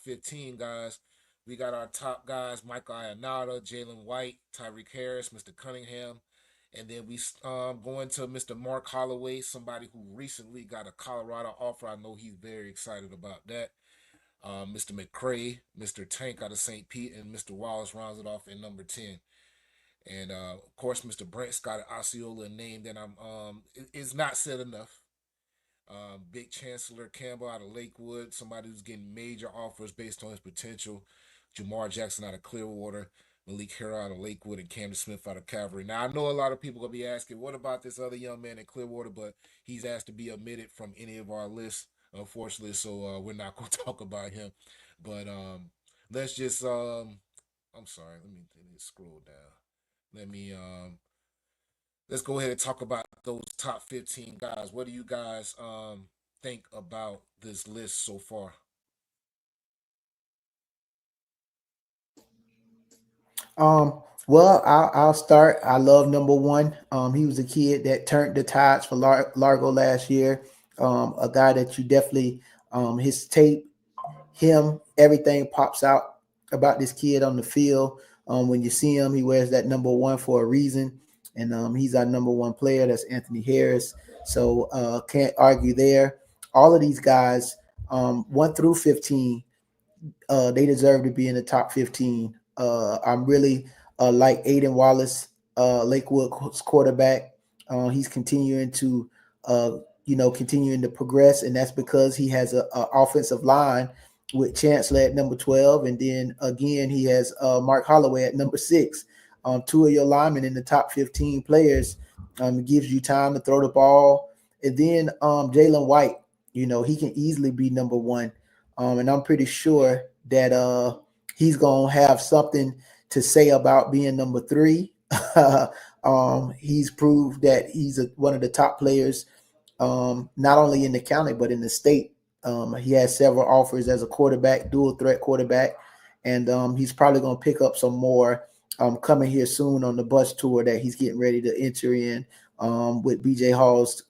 15 guys, we got our top guys: Michael Ionata, Jalen White, Tyreek Harris, Mr. Cunningham, and then we going to Mr. Mark Holloway, somebody who recently got a Colorado offer. I know he's very excited about that. Mr. McCray, Mr. Tank out of St. Pete, and Mr. Wallace rounds it off in number 10. And of course, Mr. Brent Scott Osceola, a name that is not said enough. Big Chancellor Campbell out of Lakewood, somebody who's getting major offers based on his potential. Jamar Jackson out of Clearwater, Malik Harrell out of Lakewood, and Camden Smith out of Calvary. Now, I know a lot of people going to be asking, what about this other young man in Clearwater? But he's asked to be omitted from any of our lists, unfortunately, so we're not going to talk about him. But let's just, I'm sorry, let me scroll down. Let's go ahead and talk about those top 15 guys. What do you guys think about this list so far? Well, I'll start. I love number one. He was a kid that turned the tides for Largo last year. A guy that you definitely, his tape, everything pops out about this kid on the field. When you see him, he wears that number one for a reason, and he's our number one player. That's Anthony Harris. So can't argue there. All of these guys, 1 through 15, they deserve to be in the top 15. I'm really like Aiden Wallace, Lakewood's quarterback. He's continuing to, continuing to progress, and that's because he has a offensive line with Chancellor at number 12, and then again he has Mark Holloway at number 6. Two of your linemen in the top 15 players. Gives you time to throw the ball, and then Jalen White. You know, he can easily be number 1. And I'm pretty sure that he's gonna have something to say about being number three. He's proved that he's one of the top players, not only in the county but in the state. He has several offers as a quarterback, dual threat quarterback, and he's probably going to pick up some more coming here soon on the bus tour that he's getting ready to enter in with BJ Hall's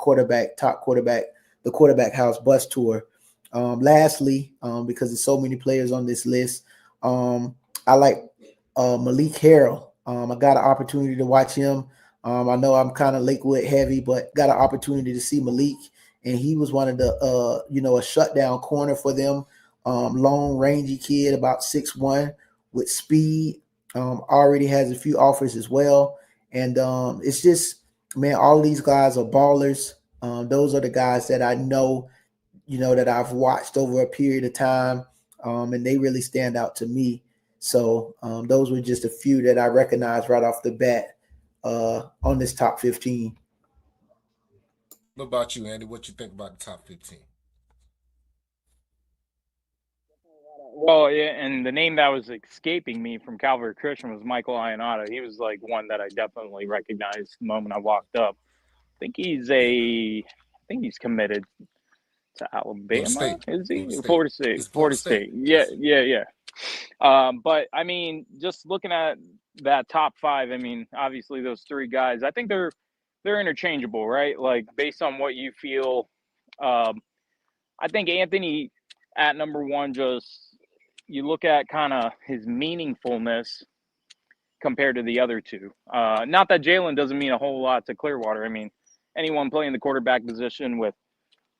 top quarterback, the quarterback house bus tour. Lastly, because there's so many players on this list, I like Malik Harrell. I got an opportunity to watch him. I know I'm kind of Lakewood heavy, but got an opportunity to see Malik, and he was one of the a shutdown corner for them. Long, rangy kid, about 6'1", with speed. Already has a few offers as well, and it's just, man, all these guys are ballers. Those are the guys that I know, that I've watched over a period of time, and they really stand out to me. So those were just a few that I recognized right off the bat on this top 15. What about you, Andy? What you think about the top 15? Well, yeah, and the name that was escaping me from Calvary Christian was Michael Ionata. He was like one that I definitely recognized the moment I walked up. I think he's committed to Florida Alabama. State. Is he? Florida State. Florida State. It's Florida Florida State. State. Yeah, Yes. yeah. But I mean, just looking at that top five, I mean, obviously those three guys, I think they're interchangeable, right? Like based on what you feel. I think Anthony at number one, just you look at kind of his meaningfulness compared to the other two. Not that Jalen doesn't mean a whole lot to Clearwater. I mean, anyone playing the quarterback position with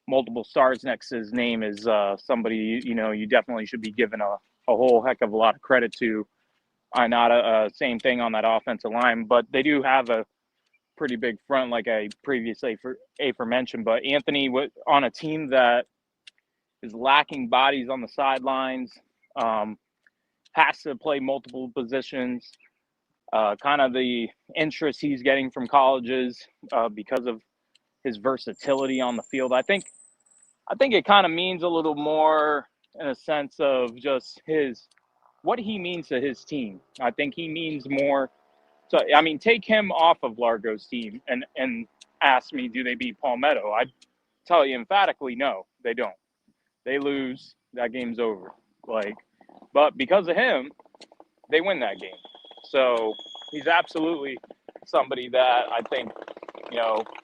multiple stars next to his name is somebody you definitely should be given a whole heck of a lot of credit to. I'm not same thing on that offensive line, but they do have a pretty big front, like I previously aforementioned. But Anthony on a team that is lacking bodies on the sidelines, has to play multiple positions. Kind of the interest he's getting from colleges because of his versatility on the field. I think it kind of means a little more in a sense of just what he means to his team. I think he means more. So I mean, take him off of Largo's team and ask me, do they beat Palmetto? I'd tell you emphatically, no, they don't. They lose. That game's over. But because of him, they win that game. So he's absolutely somebody that I think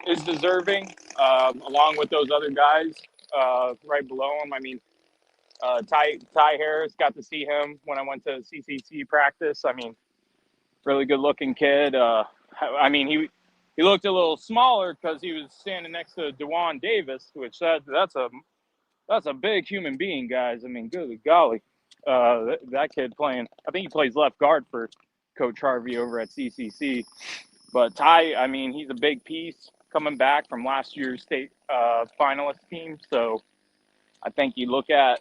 is deserving, along with those other guys right below him. I mean, Ty Harris, got to see him when I went to CCC practice. I mean, really good looking kid. I mean, he looked a little smaller because he was standing next to Dewan Davis, which that's a big human being, guys. I mean, good golly, that kid playing. I think he plays left guard for Coach Harvey over at CCC. But Ty, I mean, he's a big piece coming back from last year's state finalist team. So I think you look at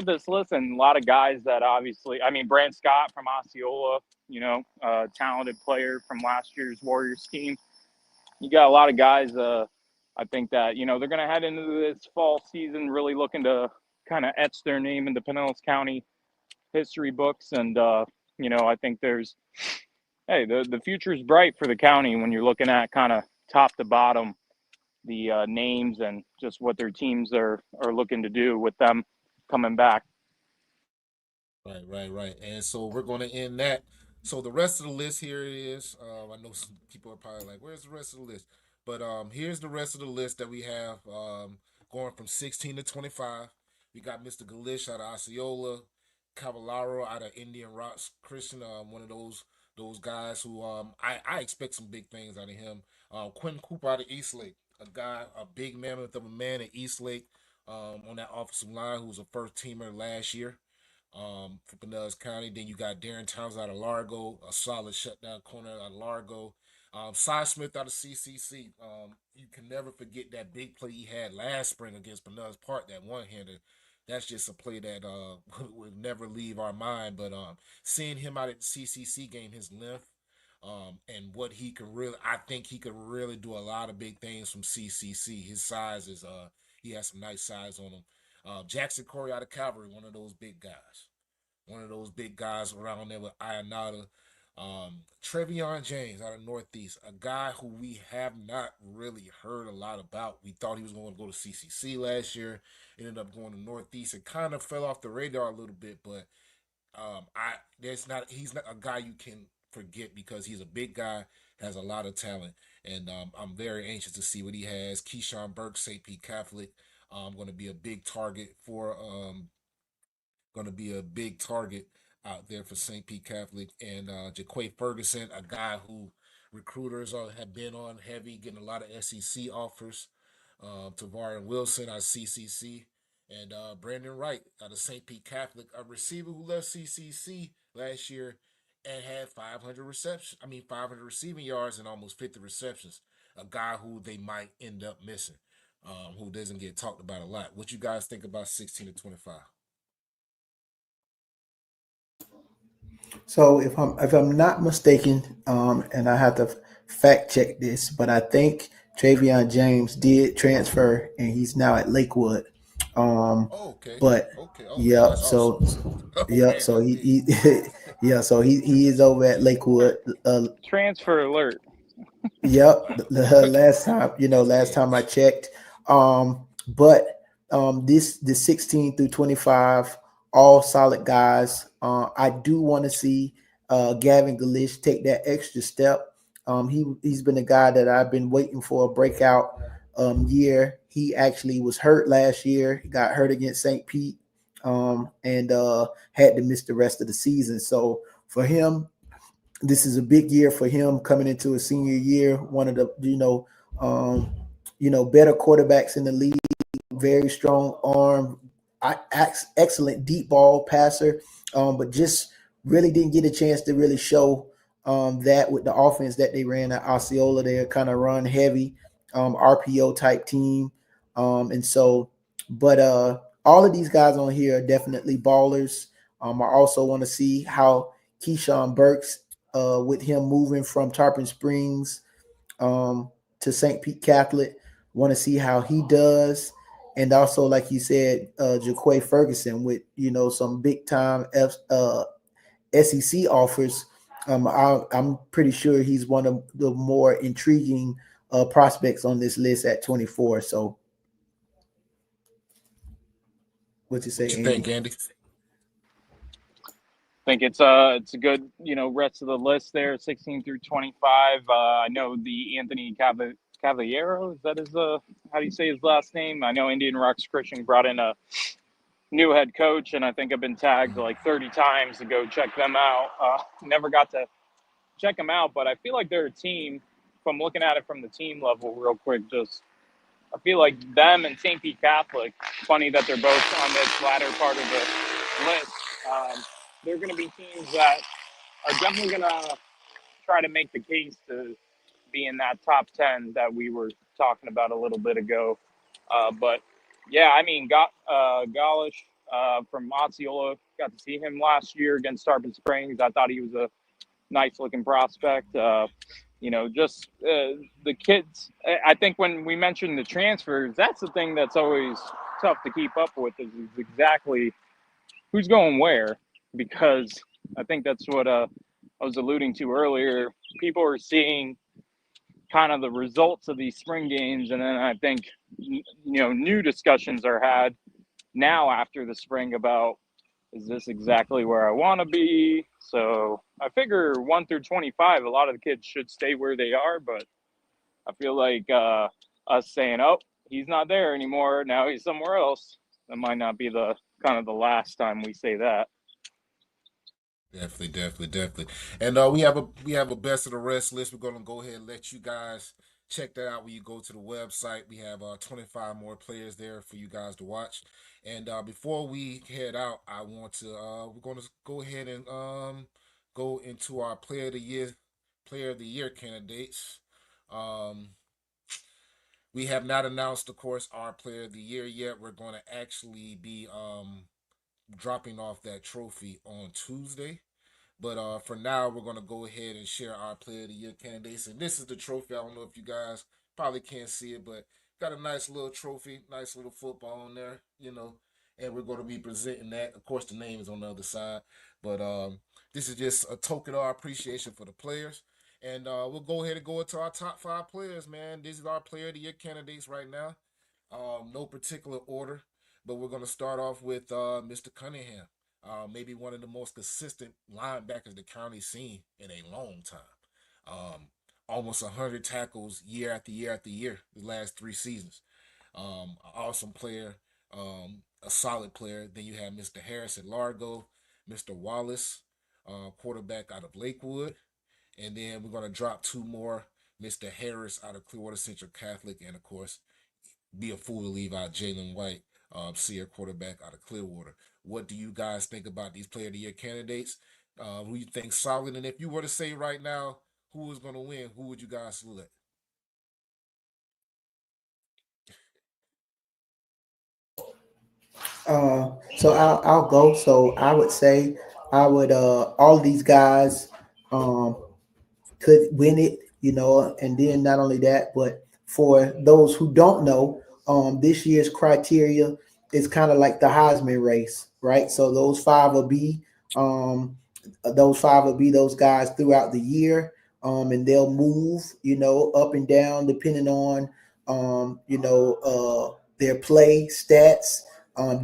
this list and a lot of guys that obviously, I mean, Brant Scott from Osceola, talented player from last year's Warriors team. You got a lot of guys. I think that they're going to head into this fall season really looking to kind of etch their name into Pinellas County history books, and I think the future is bright for the county when you're looking at kind of top to bottom the names and just what their teams are looking to do with them coming back. Right. And so we're going to end that. So the rest of the list here is, I know some people are probably like, where's the rest of the list? But here's the rest of the list that we have going from 16 to 25. We got Mr. Galish out of Osceola, Cavallaro out of Indian Rocks Christian, one of those guys who I expect some big things out of him. Quentin Cooper out of Eastlake, a big mammoth of a man at Eastlake on that offensive line who was a first teamer last year for Pinellas County. Then you got Darren Towns out of Largo, a solid shutdown corner out of Largo. Cy Smith out of CCC. You can never forget that big play he had last spring against Pinellas Park, that one-hander. That's just a play that would never leave our mind. But seeing him out at the CCC game, his length, and what he can really, I think he could really do a lot of big things from CCC. His size is, he has some nice size on him. Jackson Corey out of Calvary, one of those big guys. one of those big guys around there with Ionata. Trevion James out of Northeast, a guy who we have not really heard a lot about. We thought he was going to go to CCC last year, ended up going to Northeast and kind of fell off the radar a little bit. But he's not a guy you can forget because he's a big guy, has a lot of talent, and I'm very anxious to see what he has. Keyshawn Burke, St. Pete Catholic, going to be a big target for going to be a big target out there for St. Pete Catholic. And Jaquay Ferguson, a guy who recruiters have been on heavy, getting a lot of SEC offers. Tavarin Wilson out of CCC. And Brandon Wright out of St. Pete Catholic, a receiver who left CCC last year and had 500 receptions. 500 receiving yards and almost 50 receptions. A guy who they might end up missing, who doesn't get talked about a lot. What you guys think about 16 to 25? So if I'm not mistaken, and I have to fact check this, but I think Travion James did transfer and he's now at Lakewood. Um, Oh, okay. but Okay. yeah, That's awesome. so Oh yeah, man, so that's he, big. yeah, so he is over at Lakewood. Transfer alert. Yep, the last time, last Dang. time I checked. But this the 16 through 25, all solid guys. I do want to see Gavin Galish take that extra step. He's been a guy that I've been waiting for a breakout year. He actually was hurt last year. He got hurt against St. Pete, and had to miss the rest of the season. So for him, this is a big year for him coming into a senior year. One of the better quarterbacks in the league. Very strong arm, excellent deep ball passer, but just really didn't get a chance to really show that with the offense that they ran at Osceola. They're kind of run heavy, RPO type team, and so. But all of these guys on here are definitely ballers. I also want to see how Keyshawn Burks, with him moving from Tarpon Springs to St. Pete Catholic. Want to see how he does. And also, like you said, Jaquay Ferguson with, some big time SEC offers. I'm pretty sure he's one of the more intriguing prospects on this list at 24. So what you What say, you Andy? think, Andy? I think it's a good rest of the list there, 16 through 25. I know the Anthony Cavallero, is that his how do you say his last name? I know Indian Rocks Christian brought in a new head coach, and I think I've been tagged like 30 times to go check them out. Never got to check them out, but I feel like they're a team. If I'm looking at it from the team level, real quick, just I feel like them and St. Pete Catholic. Funny that they're both on this latter part of the list. They're going to be teams that are definitely going to try to make the case to be in that top 10 that we were talking about a little bit ago. But yeah, I mean, Galish from Osceola, got to see him last year against Tarpon Springs. I thought he was a nice looking prospect. Just the kids. I think when we mentioned the transfers, that's the thing that's always tough to keep up with is exactly who's going where, because I think that's what I was alluding to earlier. People are seeing kind of the results of these spring games, and then I think new discussions are had now after the spring about, is this exactly where I want to be? So I figure 1 through 25, a lot of the kids should stay where they are, but I feel like us saying, "Oh, he's not there anymore. Now he's somewhere else." That might not be the kind of the last time we say that. Definitely. And we have a best of the rest list. We're gonna go ahead and let you guys check that out when you go to the website. We have 25 more players there for you guys to watch. And before we head out, I want to we're gonna go ahead and go into our player of the year candidates. Um, we have not announced, of course, our player of the year yet. We're going to actually be dropping off that trophy on Tuesday. But for now, we're going to go ahead and share our Player of the Year candidates. And this is the trophy. I don't know if you guys probably can't see it, but got a nice little trophy, nice little football on there. and we're going to be presenting that. Of course, the name is on the other side, but this is just a token of our appreciation for the players. And we'll go ahead and go into our top 5 players, man. This is our player of the year candidates right now. No particular order, but we're going to start off with Mr. Cunningham. Maybe one of the most consistent linebackers the county's seen in a long time. Almost 100 tackles year after year after year, the last 3 seasons. Awesome player, a solid player. Then you have Mr. Harris at Largo, Mr. Wallace, quarterback out of Lakewood. And then we're going to drop 2 more, Mr. Harris out of Clearwater Central Catholic, and of course, be a fool to leave out Jalen White, senior quarterback out of Clearwater. What do you guys think about these player of the year candidates? Who you think solid? And if you were to say right now who is going to win, who would you guys select? So I'll go. So I would say I would all these guys um could win it, and then not only that, but for those who don't know, this year's criteria is kind of like the Heisman race, right? So um, those five will be those guys throughout the year, and they'll move, up and down depending on, their play stats,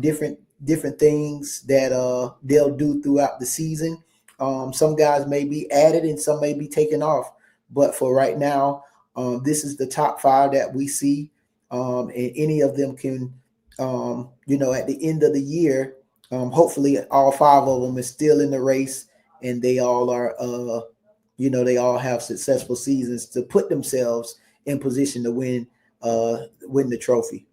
different things that they'll do throughout the season. Some guys may be added and some may be taken off. But for right now, this is the top 5 that we see. And any of them can, at the end of the year, hopefully all 5 of them is still in the race and they all are, they all have successful seasons to put themselves in position to win the trophy.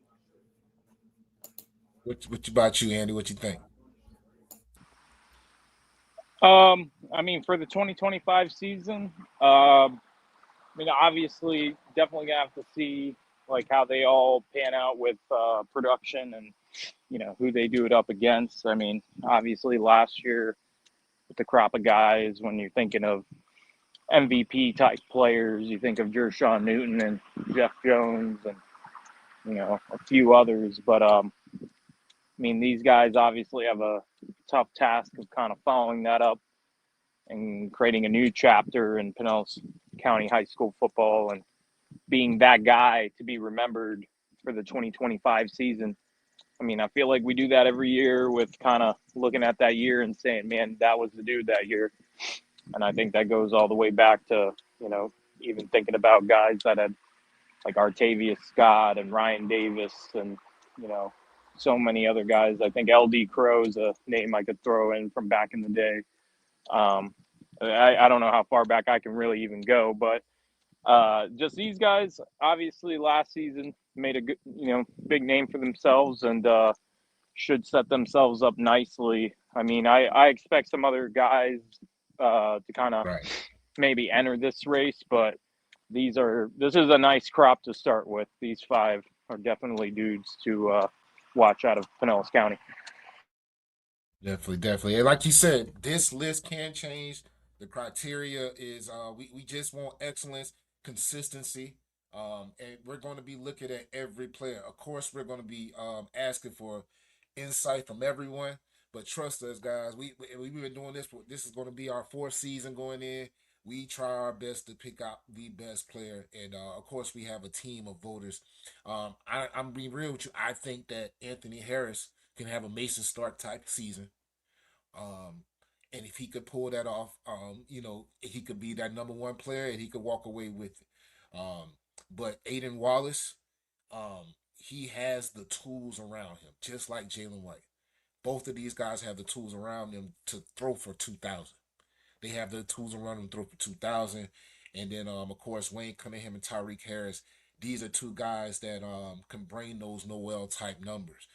What about you, Andy? What you think? I mean, for the 2025 season, I mean, obviously, definitely gonna have to see like how they all pan out with production and who they do it up against. I mean, obviously, last year with the crop of guys, when you're thinking of MVP type players, you think of Jershawn Newton and Jeff Jones and a few others. But I mean, these guys obviously have a tough task of kind of following that up and creating a new chapter in Pinellas County high school football and being that guy to be remembered for the 2025 season. I mean, I feel like we do that every year with kind of looking at that year and saying, man, that was the dude that year. And I think that goes all the way back to, even thinking about guys that had like Artavius Scott and Ryan Davis and, you know, so many other guys. I think LD Crow's a name I could throw in from back in the day. I don't know how far back I can really even go, but just these guys, obviously, last season made a good, big name for themselves and should set themselves up nicely. I mean, I expect some other guys to kind of Right. maybe enter this race, but this is a nice crop to start with. These 5 are definitely dudes to watch out of Pinellas County. Definitely, definitely. And like you said, this list can change. The criteria is we just want excellence, consistency, and we're going to be looking at every player. Of course, we're going to be asking for insight from everyone. But trust us, guys. We've been doing this. This is going to be our 4th season going in. We try our best to pick out the best player, and of course, we have a team of voters. I'm being real with you. I think that Anthony Harris can have a Mason Stark type season. Um, and if he could pull that off, he could be that number 1 player and he could walk away with it. But Aiden Wallace, he has the tools around him, just like Jalen White. Both of these guys have the tools around them to throw for 2,000. They have the tools around them to throw for 2,000. And then, of course, Wayne Cunningham and Tyreek Harris. These are 2 guys that can bring those Noel type numbers.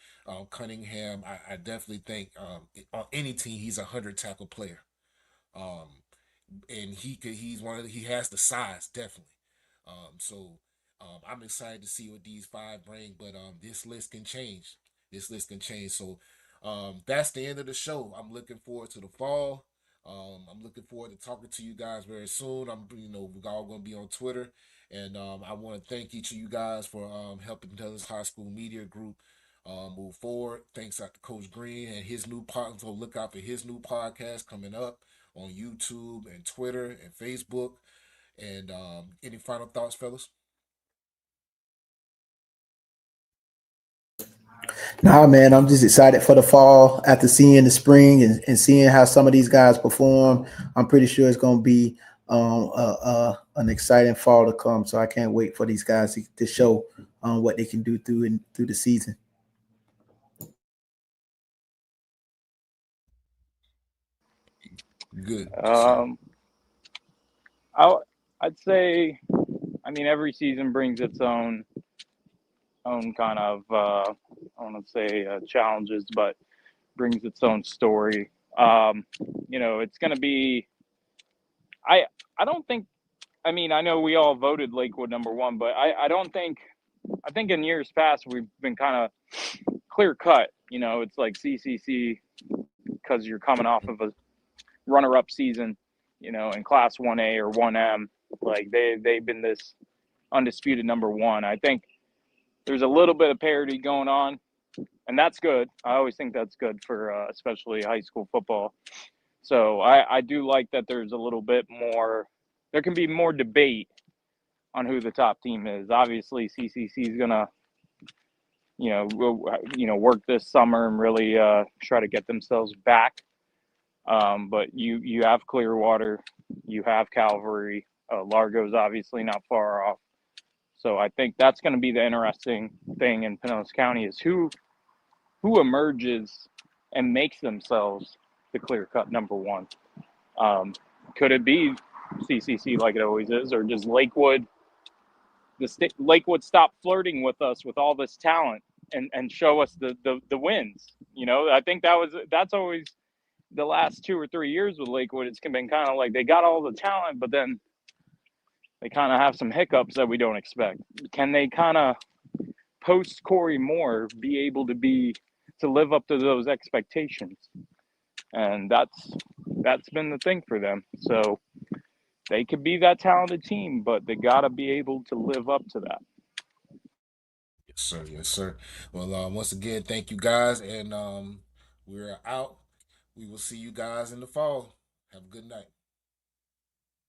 Cunningham, I definitely think on any team he's a 100 tackle player. Um, and he has the size definitely. I'm excited to see what these 5 bring, but this list can change. This list can change. So that's the end of the show. I'm looking forward to the fall. I'm looking forward to talking to you guys very soon. We're all going to be on Twitter, and I want to thank each of you guys for helping Dallas High School Media Group move forward. Thanks out to Coach Green and his new podcast. So look out for his new podcast coming up on YouTube and Twitter and Facebook. And any final thoughts, fellas? Nah, man, I'm just excited for the fall after seeing the spring and seeing how some of these guys perform. I'm pretty sure it's going to be an exciting fall to come. So I can't wait for these guys to show what they can do through the season. Good. I'd say, I mean, every season brings its own kind of I want to say challenges, but brings its own story. It's going to be. I don't think. I mean, I know we all voted Lakewood number one, but I don't think. I think in years past we've been kind of clear cut. It's like CCC because you're coming off of a runner-up season, in Class 1A or 1M. Like they've been this undisputed number one. I think there's a little bit of parity going on, and that's good. I always think that's good for especially high school football. So I do like that there's a little bit more. There can be more debate on who the top team is. Obviously, CCC is gonna, work this summer and really try to get themselves back. But you have Clearwater, you have Calvary, Largo's obviously not far off. So I think that's going to be the interesting thing in Pinellas County is who emerges and makes themselves the clear-cut number one. Could it be CCC like it always is, or does Lakewood stop flirting with us with all this talent and show us the wins? I think that's always the last 2 or 3 years with Lakewood. It's been kind of like they got all the talent, but then they kind of have some hiccups that we don't expect. Can they kind of post Corey Moore be able to live up to those expectations? And that's been the thing for them. So they could be that talented team, but they got to be able to live up to that. Yes, sir. Yes, sir. Well, once again, thank you guys, and we're out. We will see you guys in the fall. Have a good night.